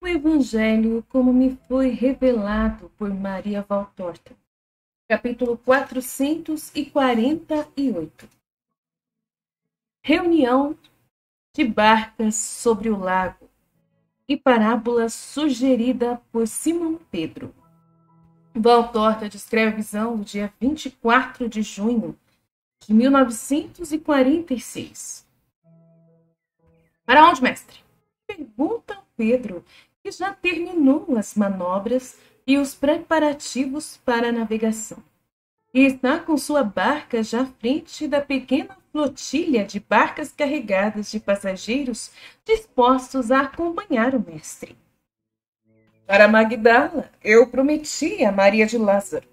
Evangelho como me foi revelado por Maria Valtorta. Capítulo 448. Reunião de barcas sobre o lago e parábola sugerida por Simão Pedro. Valtorta descreve a visão do dia 24 de junho de 1946. Para onde, mestre? Pergunta Pedro, que já terminou as manobras e os preparativos para a navegação. E está com sua barca já à frente da pequena flotilha de barcas carregadas de passageiros dispostos a acompanhar o mestre. Para Magdala, eu prometi a Maria de Lázaro.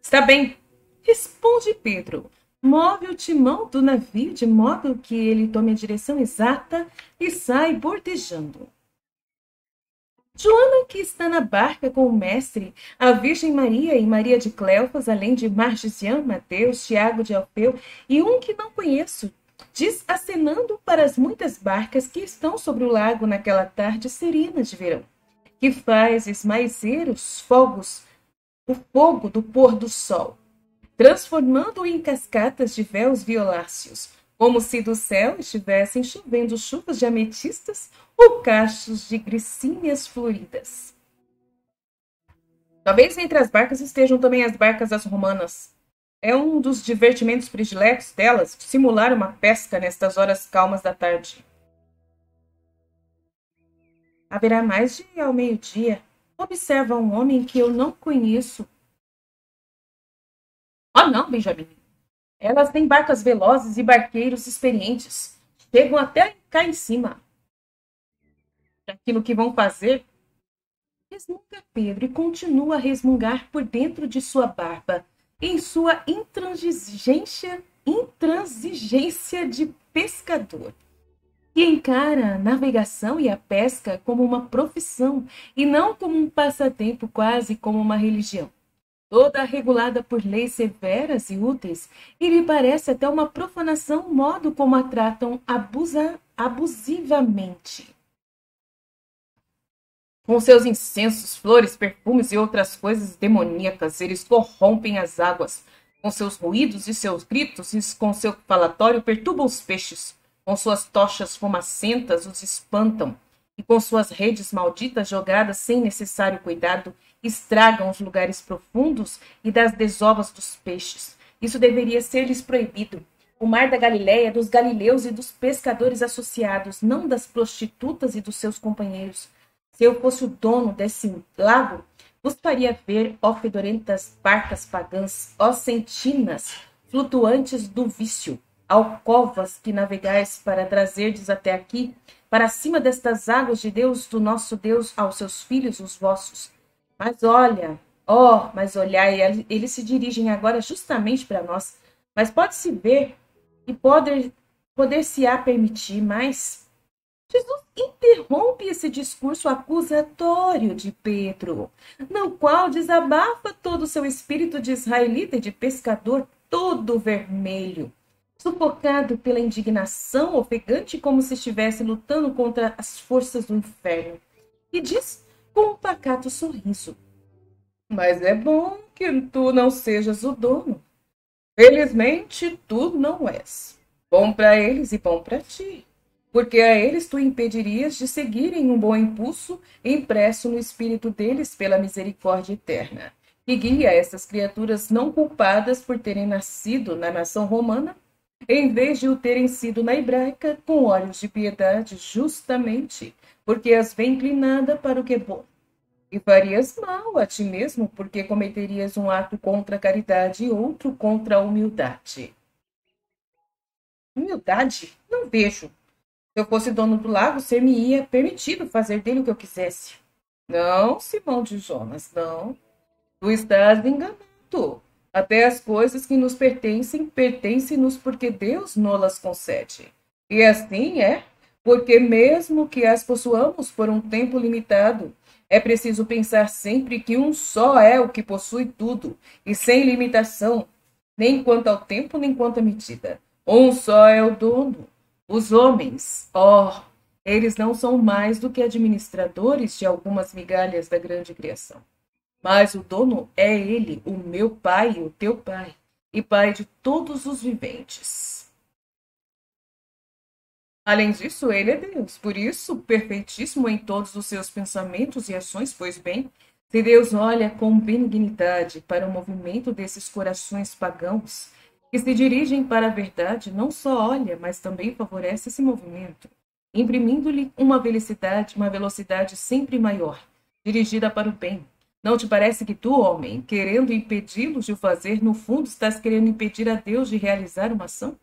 Está bem, responde Pedro. Move o timão do navio de modo que ele tome a direção exata e sai bordejando. Joana, que está na barca com o mestre, a Virgem Maria e Maria de Cleofas, além de Margisian, Mateus, Tiago de Alfeu e um que não conheço, diz acenando para as muitas barcas que estão sobre o lago naquela tarde serena de verão, que faz esmaecer os fogos, o fogo do pôr do sol, transformando-o em cascatas de véus violáceos, como se do céu estivessem chovendo chuvas de ametistas ou cachos de glicínias floridas. Talvez entre as barcas estejam também as barcas das romanas. É um dos divertimentos prediletos delas simular uma pesca nestas horas calmas da tarde. Haverá mais de ao meio-dia. Observa um homem que eu não conheço. Oh, não, Benjamin. Elas têm barcas velozes e barqueiros experientes. Chegam até cá em cima. Aquilo que vão fazer? Resmunga Pedro e continua a resmungar por dentro de sua barba, em sua intransigência de pescador, que encara a navegação e a pesca como uma profissão e não como um passatempo, quase como uma religião. Toda regulada por leis severas e úteis, e lhe parece até uma profanação o modo como a tratam abusivamente. Com seus incensos, flores, perfumes e outras coisas demoníacas, eles corrompem as águas. Com seus ruídos e seus gritos e com seu falatório perturbam os peixes. Com suas tochas fumacentas os espantam. E com suas redes malditas jogadas sem necessário cuidado, estragam os lugares profundos e das desovas dos peixes. Isso deveria ser-lhes proibido. O mar da Galileia, dos galileus e dos pescadores associados, não das prostitutas e dos seus companheiros. Se eu fosse o dono desse lago, vos faria ver, ó fedorentas barcas pagãs, ó sentinas flutuantes do vício, alcovas que navegais para trazerdes até aqui, para cima destas águas de Deus, do nosso Deus, aos seus filhos, os vossos. Mas olha, mas olhai, eles se dirigem agora justamente para nós. Mas pode-se ver e poder-se-á permitir, mas Jesus interrompe esse discurso acusatório de Pedro, no qual desabafa todo o seu espírito de israelita e de pescador todo vermelho, sufocado pela indignação, ofegante como se estivesse lutando contra as forças do inferno, e diz com um pacato sorriso: mas é bom que tu não sejas o dono. Felizmente, tu não és. Bom para eles e bom para ti, porque a eles tu impedirias de seguirem um bom impulso impresso no espírito deles pela misericórdia eterna, que guia essas criaturas não culpadas por terem nascido na nação romana, em vez de o terem sido na hebraica, com olhos de piedade, justamente porque as vê inclinada para o que é bom. E farias mal a ti mesmo, porque cometerias um ato contra a caridade e outro contra a humildade. Humildade? Não vejo. Se eu fosse dono do lago, ser-me-ia permitido fazer dele o que eu quisesse. Não, Simão de Jonas, não. Tu estás enganado. Até as coisas que nos pertencem-nos porque Deus nos concede. E assim é, porque mesmo que as possuamos por um tempo limitado, é preciso pensar sempre que um só é o que possui tudo, e sem limitação, nem quanto ao tempo, nem quanto à medida. Um só é o dono. Os homens, Eles não são mais do que administradores de algumas migalhas da grande criação. Mas o dono é ele, o meu pai e o teu pai, e pai de todos os viventes. Além disso, ele é Deus, por isso, perfeitíssimo em todos os seus pensamentos e ações, pois bem, se Deus olha com benignidade para o movimento desses corações pagãos, que se dirigem para a verdade, não só olha, mas também favorece esse movimento, imprimindo-lhe uma velocidade sempre maior, dirigida para o bem. Não te parece que tu, homem, querendo impedi-los de o fazer, no fundo estás querendo impedir a Deus de realizar uma ação?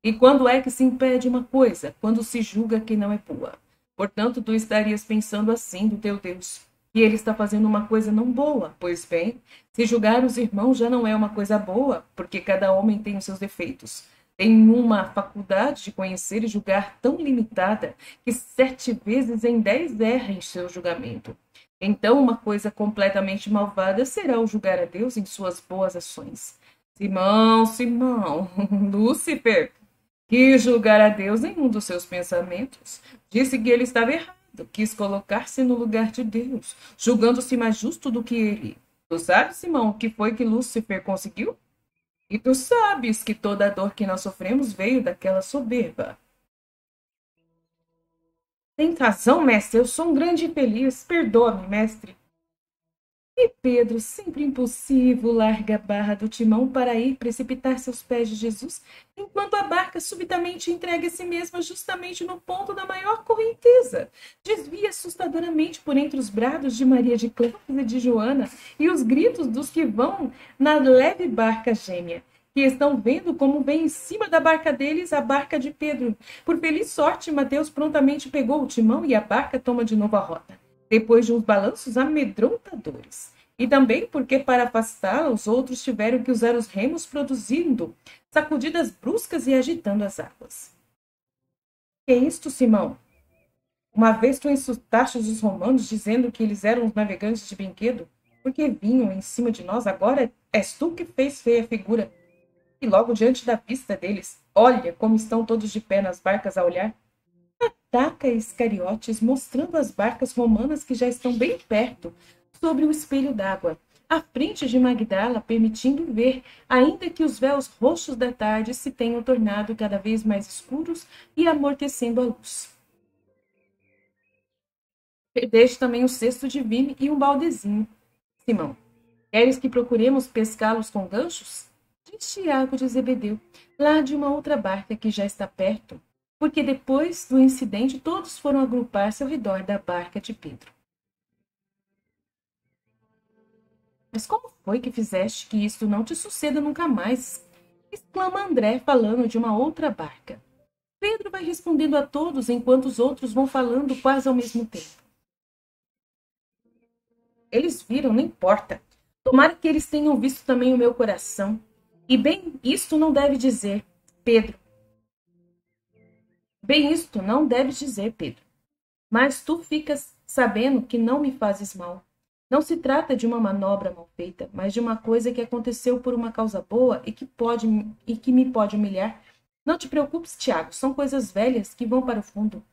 E quando é que se impede uma coisa? Quando se julga que não é boa. Portanto, tu estarias pensando assim do teu Deus, que ele está fazendo uma coisa não boa. Pois bem, se julgar os irmãos já não é uma coisa boa, porque cada homem tem os seus defeitos. Tem uma faculdade de conhecer e julgar tão limitada que 7 vezes em 10 erra em seu julgamento. Então, uma coisa completamente malvada será o julgar a Deus em suas boas ações. Simão, Simão, Lúcifer, quis julgar a Deus em um dos seus pensamentos. Disse que ele estava errado, quis colocar-se no lugar de Deus, julgando-se mais justo do que ele. Tu sabes, Simão, o que foi que Lúcifer conseguiu? E tu sabes que toda a dor que nós sofremos veio daquela soberba. Tem razão, mestre, eu sou um grande infeliz. Perdoa-me, mestre. E Pedro, sempre impulsivo, larga a barra do timão para ir precipitar-se aos pés de Jesus, enquanto a barca subitamente entrega a si mesma justamente no ponto da maior correnteza. Desvia assustadoramente por entre os brados de Maria de Cleofas e de Joana e os gritos dos que vão na leve barca gêmea, que estão vendo como vem em cima da barca deles a barca de Pedro. Por feliz sorte, Mateus prontamente pegou o timão e a barca toma de novo a rota, depois de uns balanços amedrontadores. E também porque, para afastá-la, os outros tiveram que usar os remos, produzindo sacudidas bruscas e agitando as águas. Que é isto, Simão? Uma vez tu insultaste os romanos, dizendo que eles eram os navegantes de brinquedo, porque vinham em cima de nós, agora és tu que fez feia figura. E logo diante da vista deles, olha como estão todos de pé nas barcas a olhar. Ataca Iscariotes, mostrando as barcas romanas que já estão bem perto, sobre o espelho d'água, à frente de Magdala, permitindo ver, ainda que os véus roxos da tarde se tenham tornado cada vez mais escuros e amortecendo a luz. Perdeste também o cesto de vime e um baldezinho. Simão, queres que procuremos pescá-los com ganchos? Diz Tiago de Zebedeu, lá de uma outra barca que já está perto, porque depois do incidente todos foram agrupar-se ao redor da barca de Pedro. Mas como foi que fizeste que isto não te suceda nunca mais? Exclama André, falando de uma outra barca. Pedro vai respondendo a todos enquanto os outros vão falando quase ao mesmo tempo. Eles viram, não importa. Tomara que eles tenham visto também o meu coração. E bem, isto não deve dizer, Pedro. Bem, isto não deves dizer, Pedro. Mas tu ficas sabendo que não me fazes mal. Não se trata de uma manobra mal feita, mas de uma coisa que aconteceu por uma causa boa e que me pode humilhar. Não te preocupes, Tiago, são coisas velhas que vão para o fundo.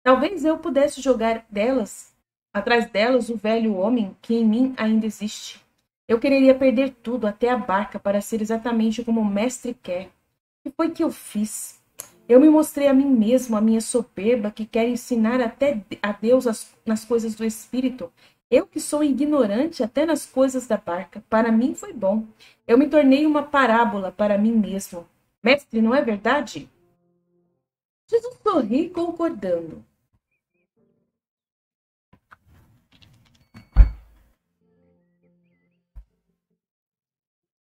Talvez eu pudesse jogar atrás delas o velho homem que em mim ainda existe. Eu quereria perder tudo, até a barca, para ser exatamente como o mestre quer. O que foi que eu fiz? Eu me mostrei a mim mesmo, a minha soberba, que quer ensinar até a Deus nas coisas do espírito. Eu que sou ignorante até nas coisas da barca. Para mim foi bom. Eu me tornei uma parábola para mim mesmo. Mestre, não é verdade? Jesus sorri concordando.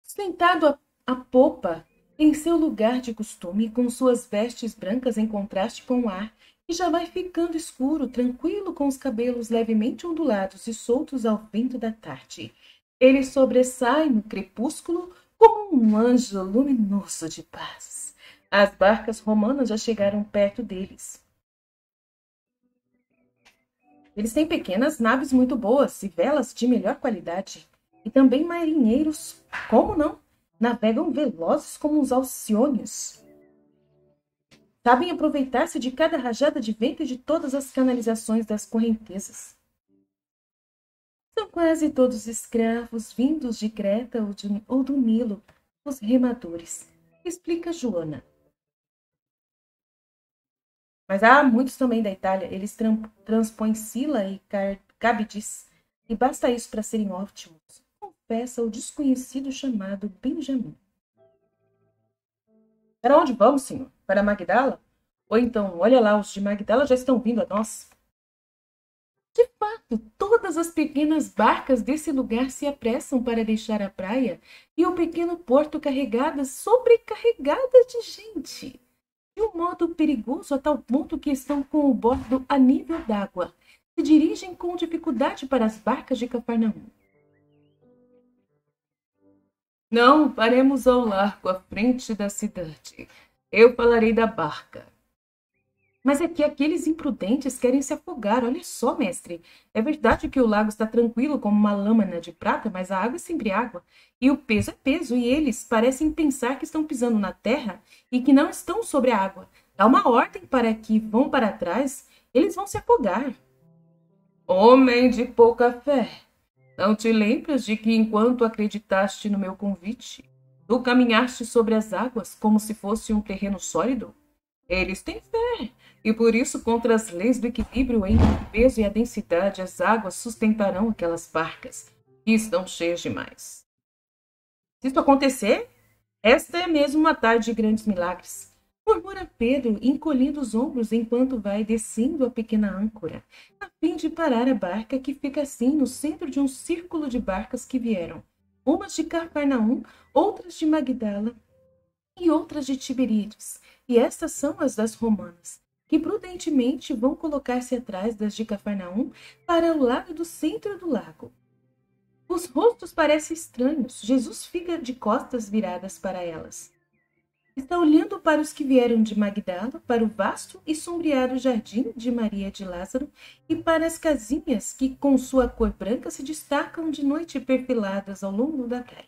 Sentado à popa, em seu lugar de costume, com suas vestes brancas em contraste com o ar, que já vai ficando escuro, tranquilo, com os cabelos levemente ondulados e soltos ao vento da tarde. Ele sobressai no crepúsculo como um anjo luminoso de paz. As barcas romanas já chegaram perto deles. Eles têm pequenas naves muito boas e velas de melhor qualidade. E também marinheiros, como não? Navegam velozes como os alciônios. Sabem aproveitar-se de cada rajada de vento e de todas as canalizações das correntezas. São quase todos escravos vindos de Creta ou do Nilo, os remadores, explica Joana. Mas há muitos também da Itália. Eles transpõem Sila e Cábides, e basta isso para serem ótimos, confessa o desconhecido chamado Benjamim. Para onde vamos, senhor? Para Magdala? Ou então, olha lá, os de Magdala já estão vindo a nós. De fato, todas as pequenas barcas desse lugar se apressam para deixar a praia e o pequeno porto sobrecarregadas de gente. De um modo perigoso a tal ponto que estão com o bordo a nível d'água. Se dirigem com dificuldade para as barcas de Cafarnaum. Não, paremos ao largo, à frente da cidade. Eu falarei da barca. Mas é que aqueles imprudentes querem se afogar. Olha só, mestre. É verdade que o lago está tranquilo como uma lâmina de prata, mas a água é sempre água. E o peso é peso, e eles parecem pensar que estão pisando na terra e que não estão sobre a água. Dá uma ordem para que vão para trás, eles vão se afogar. Homem de pouca fé, não te lembras de que enquanto acreditaste no meu convite, tu caminhaste sobre as águas como se fosse um terreno sólido? Eles têm fé, e por isso, contra as leis do equilíbrio entre o peso e a densidade, as águas sustentarão aquelas barcas, que estão cheias demais. Se isso acontecer, esta é mesmo uma tarde de grandes milagres, murmura Pedro, encolhendo os ombros enquanto vai descendo a pequena âncora, a fim de parar a barca que fica assim no centro de um círculo de barcas que vieram, umas de Cafarnaum, outras de Magdala e outras de Tiberíades, e estas são as das romanas, que prudentemente vão colocar-se atrás das de Cafarnaum para o lado do centro do lago. Os rostos parecem estranhos. Jesus fica de costas viradas para elas. Está olhando para os que vieram de Magdala, para o vasto e sombreado jardim de Maria de Lázaro e para as casinhas que, com sua cor branca, se destacam de noite perfiladas ao longo da praia.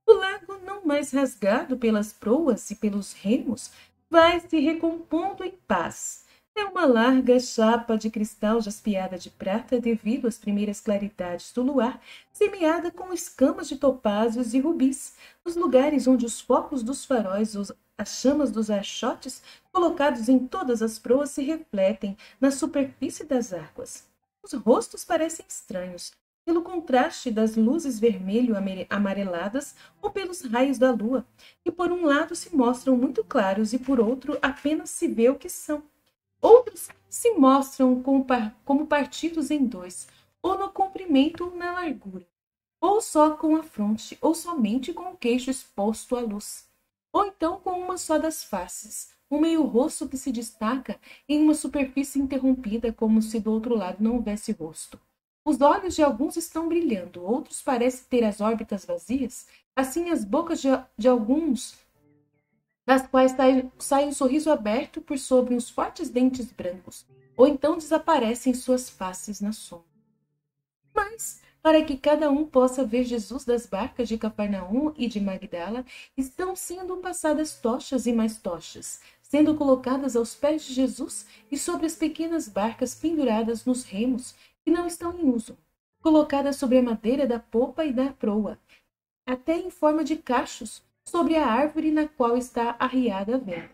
O lago, não mais rasgado pelas proas e pelos remos, vai se recompondo em paz. É uma larga chapa de cristal jaspeada de prata devido às primeiras claridades do luar, semeada com escamas de topázios e rubis, nos lugares onde os focos dos faróis, as chamas dos archotes, colocados em todas as proas, se refletem na superfície das águas. Os rostos parecem estranhos, pelo contraste das luzes vermelho-amareladas ou pelos raios da lua, que por um lado se mostram muito claros e por outro apenas se vê o que são. Outros se mostram como partidos em dois, ou no comprimento ou na largura, ou só com a fronte, ou somente com o queixo exposto à luz, ou então com uma só das faces, um meio-rosto que se destaca em uma superfície interrompida, como se do outro lado não houvesse rosto. Os olhos de alguns estão brilhando, outros parecem ter as órbitas vazias, assim as bocas de alguns, das quais sai um sorriso aberto por sobre uns fortes dentes brancos, ou então desaparecem suas faces na sombra. Mas, para que cada um possa ver Jesus das barcas de Cafarnaum e de Magdala, estão sendo passadas tochas e mais tochas, sendo colocadas aos pés de Jesus e sobre as pequenas barcas penduradas nos remos, que não estão em uso, colocadas sobre a madeira da popa e da proa, até em forma de cachos, sobre a árvore na qual está arriada a vela.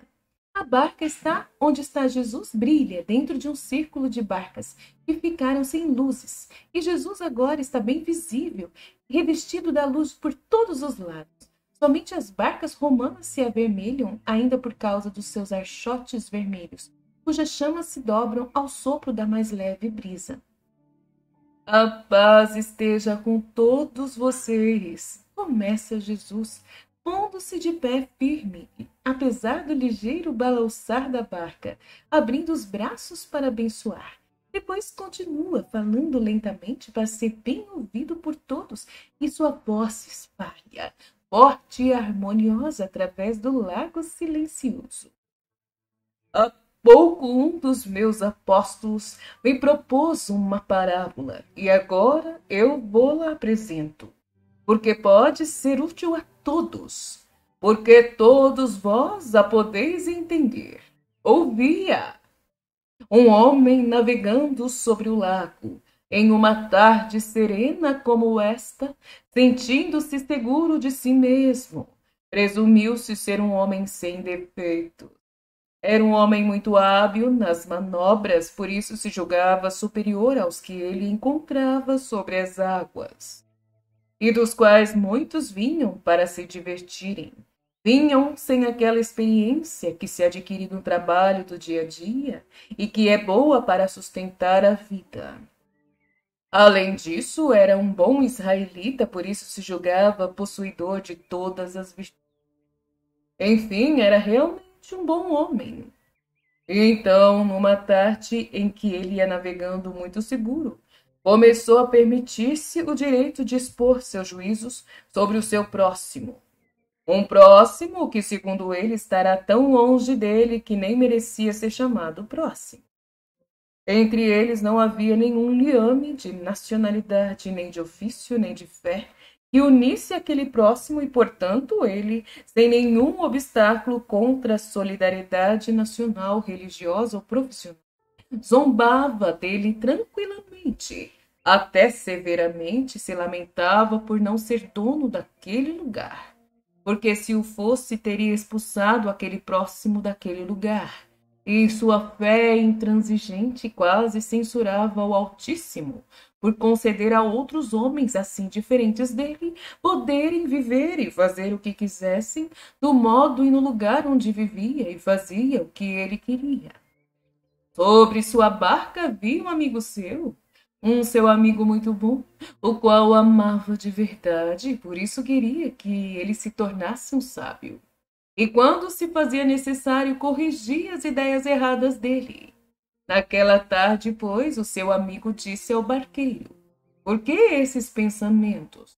A barca está onde está Jesus, brilha dentro de um círculo de barcas que ficaram sem luzes, e Jesus agora está bem visível, revestido da luz por todos os lados. Somente as barcas romanas se avermelham, ainda por causa dos seus archotes vermelhos, cujas chamas se dobram ao sopro da mais leve brisa. A paz esteja com todos vocês, começa Jesus, pondo-se de pé firme, apesar do ligeiro balançar da barca, abrindo os braços para abençoar. Depois continua falando lentamente para ser bem ouvido por todos, e sua voz se espalha, forte e harmoniosa, através do lago silencioso. Há pouco um dos meus apóstolos me propôs uma parábola, e agora eu vou-la apresento, porque pode ser útil a todos, porque todos vós a podeis entender. ouvia. Um homem navegando sobre o lago, em uma tarde serena como esta, sentindo-se seguro de si mesmo, presumiu-se ser um homem sem defeito. Era um homem muito hábil nas manobras, por isso se julgava superior aos que ele encontrava sobre as águas, e dos quais muitos vinham para se divertirem. Vinham sem aquela experiência que se adquire no trabalho do dia a dia e que é boa para sustentar a vida. Além disso, era um bom israelita, por isso se julgava possuidor de todas as virtudes. Enfim, era realmente um bom homem. E então, numa tarde em que ele ia navegando muito seguro, começou a permitir-se o direito de expor seus juízos sobre o seu próximo. Um próximo que, segundo ele, estará tão longe dele que nem merecia ser chamado próximo. Entre eles não havia nenhum liame de nacionalidade, nem de ofício, nem de fé, que unisse aquele próximo e, portanto, ele, sem nenhum obstáculo contra a solidariedade nacional, religiosa ou profissional, zombava dele tranquilamente, até severamente se lamentava por não ser dono daquele lugar, porque se o fosse, teria expulsado aquele próximo daquele lugar. E sua fé intransigente quase censurava o Altíssimo, por conceder a outros homens assim diferentes dele poderem viver e fazer o que quisessem, do modo e no lugar onde vivia e fazia o que ele queria. Sobre sua barca havia um amigo seu, um seu amigo muito bom, o qual o amava de verdade e por isso queria que ele se tornasse um sábio. E quando se fazia necessário, corrigia as ideias erradas dele. Naquela tarde, pois, o seu amigo disse ao barqueiro: por que esses pensamentos?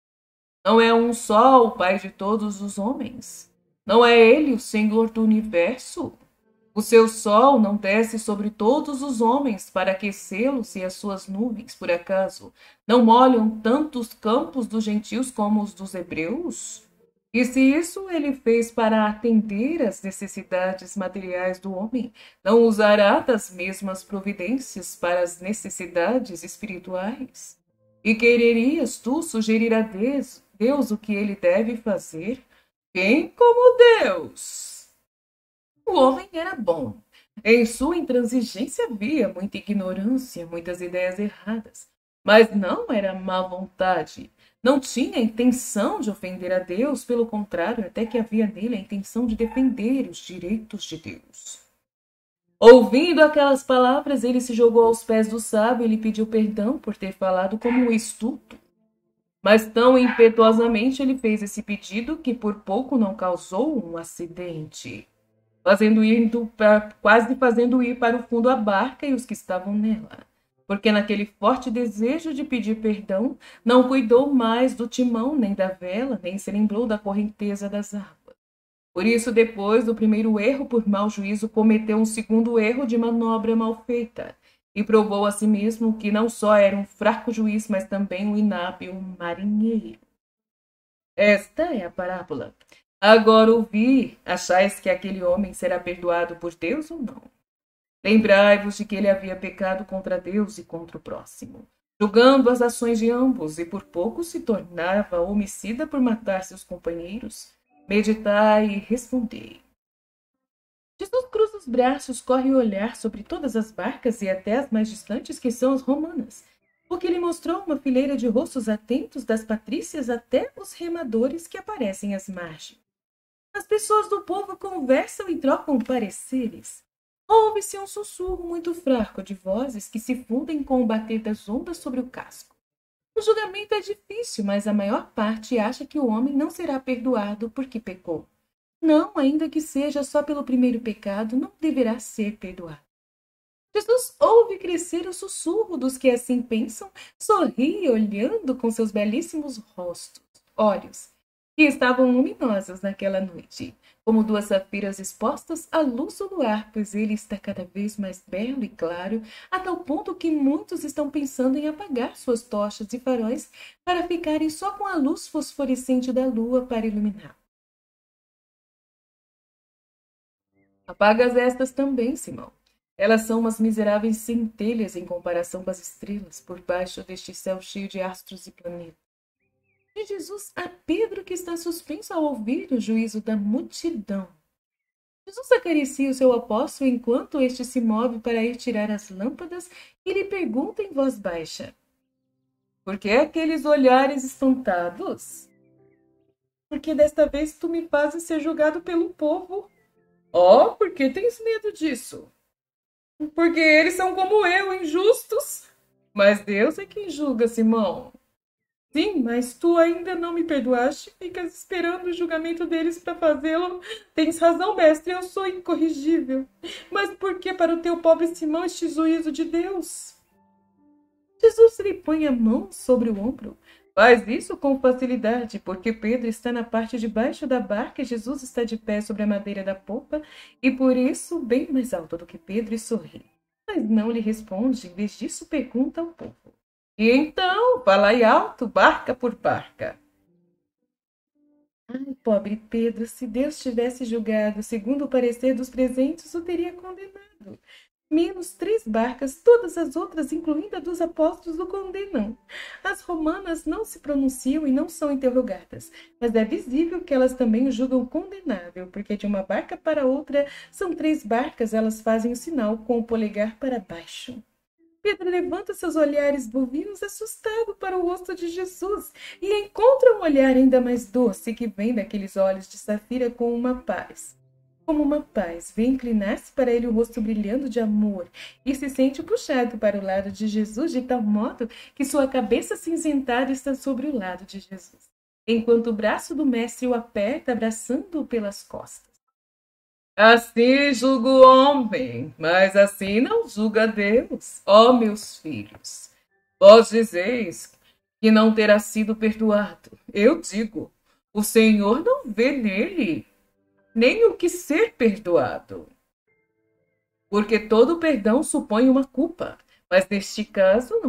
Não é um só o Pai de todos os homens? Não é ele o Senhor do universo? O seu sol não desce sobre todos os homens para aquecê-los e as suas nuvens, por acaso, não molham tanto os campos dos gentios como os dos hebreus? E se isso ele fez para atender às necessidades materiais do homem, não usará das mesmas providências para as necessidades espirituais? E quererias tu sugerir a Deus o que ele deve fazer? Quem como Deus? O homem era bom. Em sua intransigência havia muita ignorância, muitas ideias erradas. Mas não era má vontade. Não tinha intenção de ofender a Deus, pelo contrário, até que havia nele a intenção de defender os direitos de Deus. Ouvindo aquelas palavras, ele se jogou aos pés do sábio e lhe pediu perdão por ter falado como um estulto. Mas tão impetuosamente ele fez esse pedido que por pouco não causou um acidente, quase fazendo ir para o fundo a barca e os que estavam nela, porque naquele forte desejo de pedir perdão, não cuidou mais do timão nem da vela, nem se lembrou da correnteza das águas. Por isso, depois do primeiro erro por mau juízo, cometeu um segundo erro de manobra mal feita, e provou a si mesmo que não só era um fraco juiz, mas também um inábil marinheiro. Esta é a parábola. Agora ouvi, achais que aquele homem será perdoado por Deus ou não? Lembrai-vos de que ele havia pecado contra Deus e contra o próximo, julgando as ações de ambos, e por pouco se tornava homicida por matar seus companheiros. Meditai e respondei. Jesus cruza os braços, corre o olhar sobre todas as barcas e até as mais distantes, que são as romanas, porque ele mostrou uma fileira de rostos atentos das patrícias até os remadores que aparecem às margens. As pessoas do povo conversam e trocam pareceres. Ouve-se um sussurro muito fraco de vozes que se fundem com o bater das ondas sobre o casco. O julgamento é difícil, mas a maior parte acha que o homem não será perdoado porque pecou. Não, ainda que seja só pelo primeiro pecado, não deverá ser perdoado. Jesus ouve crescer o sussurro dos que assim pensam, sorri olhando com seus belíssimos olhos, que estavam luminosos naquela noite, como duas safiras expostas à luz do luar, pois ele está cada vez mais belo e claro, a tal ponto que muitos estão pensando em apagar suas tochas e faróis para ficarem só com a luz fosforescente da lua para iluminar. Apagas estas também, Simão. Elas são umas miseráveis centelhas em comparação com as estrelas, por baixo deste céu cheio de astros e planetas. E Jesus a Pedro, que está suspenso ao ouvir o juízo da multidão. Jesus acaricia o seu apóstolo enquanto este se move para ir tirar as lâmpadas e lhe pergunta em voz baixa: por que aqueles olhares espantados? Porque desta vez tu me fazes ser julgado pelo povo. Oh, por que tens medo disso? Porque eles são como eu, injustos. Mas Deus é quem julga, Simão. Sim, mas tu ainda não me perdoaste? Ficas esperando o julgamento deles para fazê-lo? Tens razão, mestre, eu sou incorrigível. Mas por que para o teu pobre Simão este juízo de Deus? Jesus lhe põe a mão sobre o ombro. Faz isso com facilidade, porque Pedro está na parte de baixo da barca e Jesus está de pé sobre a madeira da popa, e por isso bem mais alto do que Pedro, e sorri. Mas não lhe responde, em vez disso pergunta ao povo. E então, falai alto, barca por barca. Ai, pobre Pedro, se Deus tivesse julgado, segundo o parecer dos presentes, o teria condenado. Menos 3 barcas, todas as outras, incluindo a dos apóstolos, o condenam. As romanas não se pronunciam e não são interrogadas, mas é visível que elas também o julgam condenável, porque de uma barca para outra são 3 barcas, elas fazem o sinal com o polegar para baixo. Pedro levanta seus olhares bovinos assustado para o rosto de Jesus e encontra um olhar ainda mais doce que vem daqueles olhos de safira com uma paz. Como uma paz, vê inclinar-se para ele o rosto brilhando de amor e se sente puxado para o lado de Jesus de tal modo que sua cabeça cinzentada está sobre o lado de Jesus, enquanto o braço do mestre o aperta, abraçando-o pelas costas. Assim julga o homem, mas assim não julga Deus, ó meus filhos. Vós dizeis que não terá sido perdoado. Eu digo, o Senhor não vê nele nem o que ser perdoado. Porque todo perdão supõe uma culpa, mas neste caso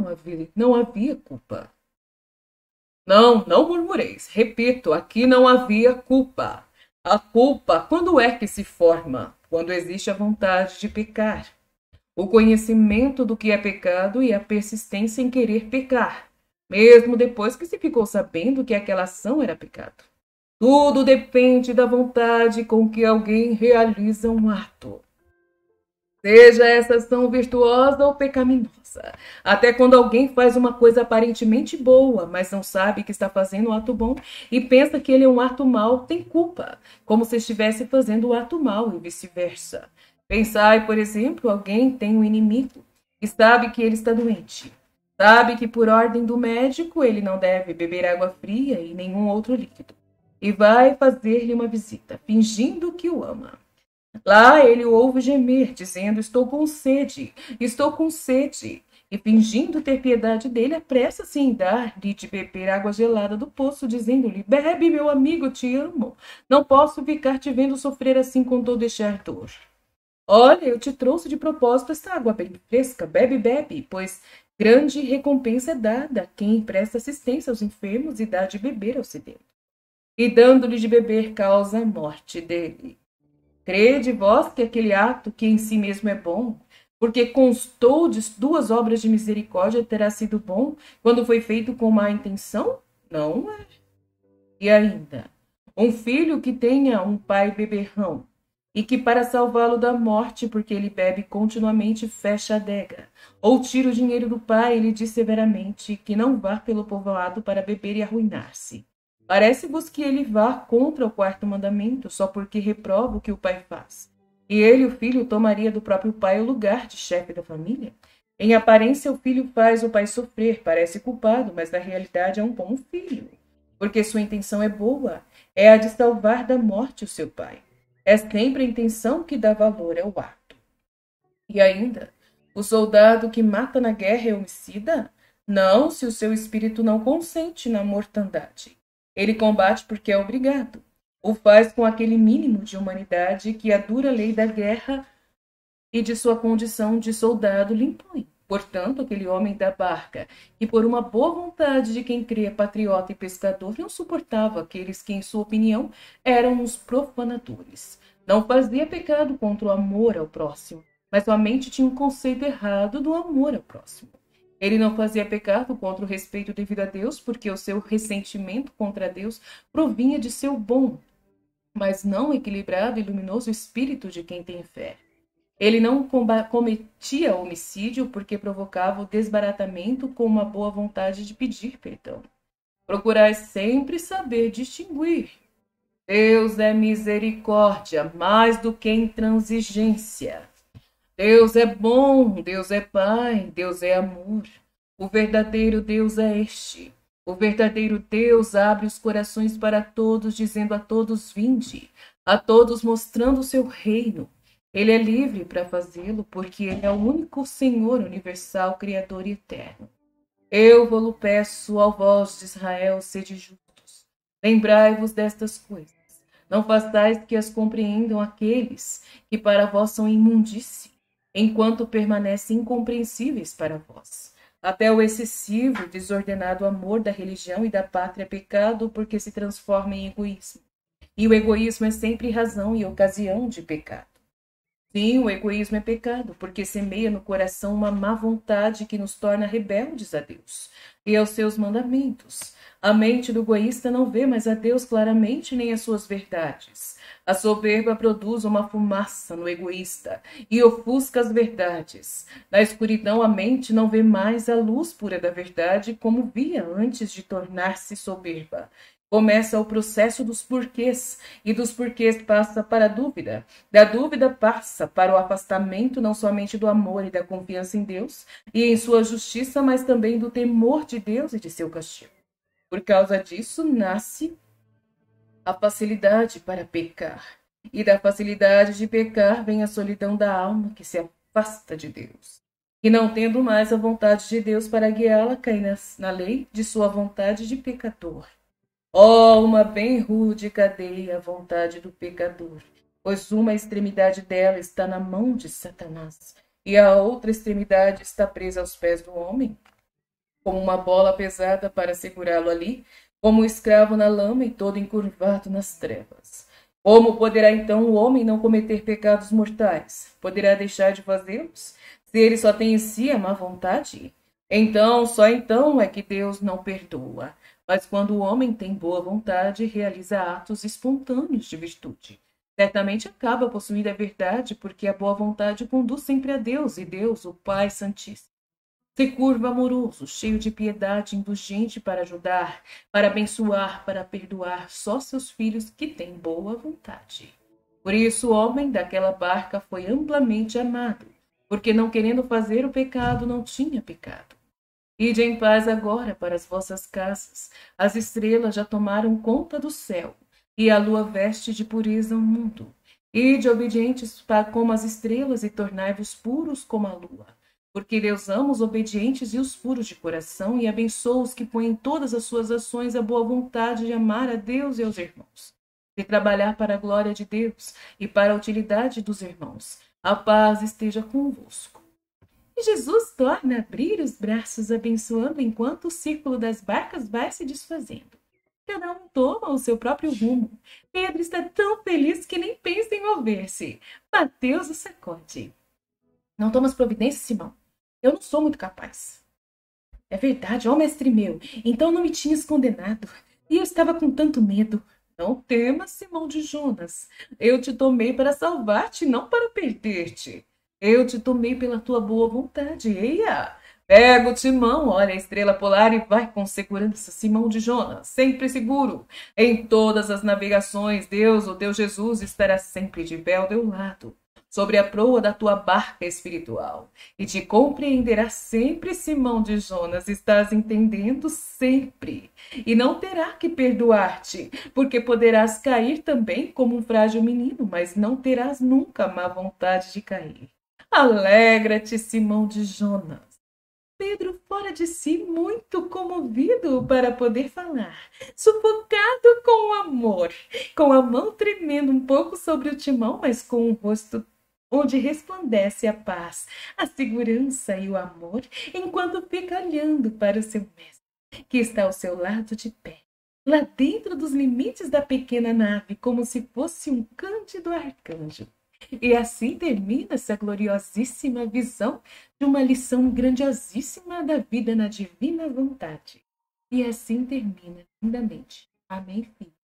não havia culpa. Não murmureis. Repito, aqui não havia culpa. A culpa, quando é que se forma? Quando existe a vontade de pecar. O conhecimento do que é pecado e a persistência em querer pecar, mesmo depois que se ficou sabendo que aquela ação era pecado. Tudo depende da vontade com que alguém realiza um ato. Seja essa ação virtuosa ou pecaminosa. Até quando alguém faz uma coisa aparentemente boa, mas não sabe que está fazendo um ato bom e pensa que ele é um ato mau, tem culpa, como se estivesse fazendo o ato mau e vice-versa. Pensai, por exemplo, alguém tem um inimigo e sabe que ele está doente. Sabe que por ordem do médico ele não deve beber água fria e nenhum outro líquido. E vai fazer-lhe uma visita, fingindo que o ama. Lá ele o ouve gemer, dizendo, estou com sede. E fingindo ter piedade dele, apressa-se em dar-lhe de beber água gelada do poço, dizendo-lhe, bebe, meu amigo, te amo. Não posso ficar te vendo sofrer assim com todo este ardor. Olha, eu te trouxe de propósito esta água bem fresca, bebe, pois grande recompensa é dada a quem presta assistência aos enfermos e dá de beber ao sedento. E dando-lhe de beber causa a morte dele. Crede vós que aquele ato, que em si mesmo é bom, porque constou de 2 obras de misericórdia, terá sido bom quando foi feito com má intenção? Não é. E ainda, um filho que tenha um pai beberrão, e que para salvá-lo da morte, porque ele bebe continuamente, fecha a adega, ou tira o dinheiro do pai e lhe diz severamente que não vá pelo povoado para beber e arruinar-se. Parece-vos que ele vá contra o 4º mandamento, só porque reprova o que o pai faz. E ele, o filho, tomaria do próprio pai o lugar de chefe da família? Em aparência, o filho faz o pai sofrer, parece culpado, mas na realidade é um bom filho, porque sua intenção é boa, é a de salvar da morte o seu pai. É sempre a intenção que dá valor ao ato. E ainda, o soldado que mata na guerra é homicida? Não, se o seu espírito não consente na mortandade. Ele combate porque é obrigado. O faz com aquele mínimo de humanidade que a dura lei da guerra e de sua condição de soldado lhe impõe. Portanto, aquele homem da barca, que por uma boa vontade de quem crê patriota e pescador, não suportava aqueles que, em sua opinião, eram os profanadores. Não fazia pecado contra o amor ao próximo, mas somente tinha um conceito errado do amor ao próximo. Ele não fazia pecado contra o respeito devido a Deus, porque o seu ressentimento contra Deus provinha de seu bom, mas não equilibrado e luminoso espírito de quem tem fé. Ele não cometia homicídio porque provocava o desbaratamento com uma boa vontade de pedir perdão. Procurai sempre saber distinguir. Deus é misericórdia mais do que intransigência. Deus é bom, Deus é Pai, Deus é amor. O verdadeiro Deus é este. O verdadeiro Deus abre os corações para todos, dizendo a todos: vinde, a todos mostrando o seu reino. Ele é livre para fazê-lo, porque ele é o único Senhor universal, Criador e eterno. Eu vos peço, ao vós de Israel, sede justos. Lembrai-vos destas coisas. Não façais que as compreendam aqueles que para vós são imundície, enquanto permanecem incompreensíveis para vós. Até o excessivo e desordenado amor da religião e da pátria é pecado, porque se transforma em egoísmo. E o egoísmo é sempre razão e ocasião de pecado. Sim, o egoísmo é pecado, porque semeia no coração uma má vontade que nos torna rebeldes a Deus e aos seus mandamentos. A mente do egoísta não vê mais a Deus claramente nem as suas verdades. A soberba produz uma fumaça no egoísta e ofusca as verdades. Na escuridão, a mente não vê mais a luz pura da verdade como via antes de tornar-se soberba. Começa o processo dos porquês, e dos porquês passa para a dúvida. Da dúvida passa para o afastamento não somente do amor e da confiança em Deus e em sua justiça, mas também do temor de Deus e de seu castigo. Por causa disso, nasce a facilidade para pecar. E da facilidade de pecar vem a solidão da alma que se afasta de Deus. E não tendo mais a vontade de Deus para guiá-la, cai na lei de sua vontade de pecador. Oh, uma bem rude cadeia a vontade do pecador, pois uma extremidade dela está na mão de Satanás, e a outra extremidade está presa aos pés do homem, como uma bola pesada para segurá-lo ali, como um escravo na lama e todo encurvado nas trevas. Como poderá então o homem não cometer pecados mortais? Poderá deixar de fazê-los? Se ele só tem em si a má vontade? Então, só então é que Deus não perdoa. Mas quando o homem tem boa vontade, realiza atos espontâneos de virtude. Certamente acaba possuindo a verdade, porque a boa vontade conduz sempre a Deus, e Deus, o Pai Santíssimo, se curva amoroso, cheio de piedade, indulgente para ajudar, para abençoar, para perdoar só seus filhos que têm boa vontade. Por isso o homem daquela barca foi amplamente amado, porque não querendo fazer o pecado, não tinha pecado. Ide em paz agora para as vossas casas. As estrelas já tomaram conta do céu, e a lua veste de pureza o mundo. Ide obedientes como as estrelas e tornai-vos puros como a lua. Porque Deus ama os obedientes e os puros de coração e abençoa os que põem em todas as suas ações a boa vontade de amar a Deus e aos irmãos, de trabalhar para a glória de Deus e para a utilidade dos irmãos. A paz esteja convosco. E Jesus torna a abrir os braços, abençoando enquanto o círculo das barcas vai se desfazendo. Cada um toma o seu próprio rumo. Pedro está tão feliz que nem pensa em mover-se. Mateus o sacode. Não tomas providência, Simão? Eu não sou muito capaz. É verdade, ó mestre meu. Então não me tinhas condenado. E eu estava com tanto medo. Não temas, Simão de Jonas. Eu te tomei para salvar-te, não para perder-te. Eu te tomei pela tua boa vontade. Eia! Pega o timão, olha a estrela polar e vai com segurança, Simão de Jonas, sempre seguro. Em todas as navegações, Deus, o teu Jesus, estará sempre de pé ao teu lado, sobre a proa da tua barca espiritual. E te compreenderá sempre, Simão de Jonas, estás entendendo sempre. E não terá que perdoar-te, porque poderás cair também como um frágil menino, mas não terás nunca má vontade de cair. Alegra-te, Simão de Jonas. Pedro, fora de si, muito comovido para poder falar, sufocado com o amor, com a mão tremendo um pouco sobre o timão, mas com um rosto onde resplandece a paz, a segurança e o amor, enquanto fica olhando para o seu mestre, que está ao seu lado de pé. lá dentro dos limites da pequena nave, como se fosse um cândido arcanjo. E assim termina essa gloriosíssima visão de uma lição grandiosíssima da vida na divina vontade. E assim termina lindamente. Amém, filho.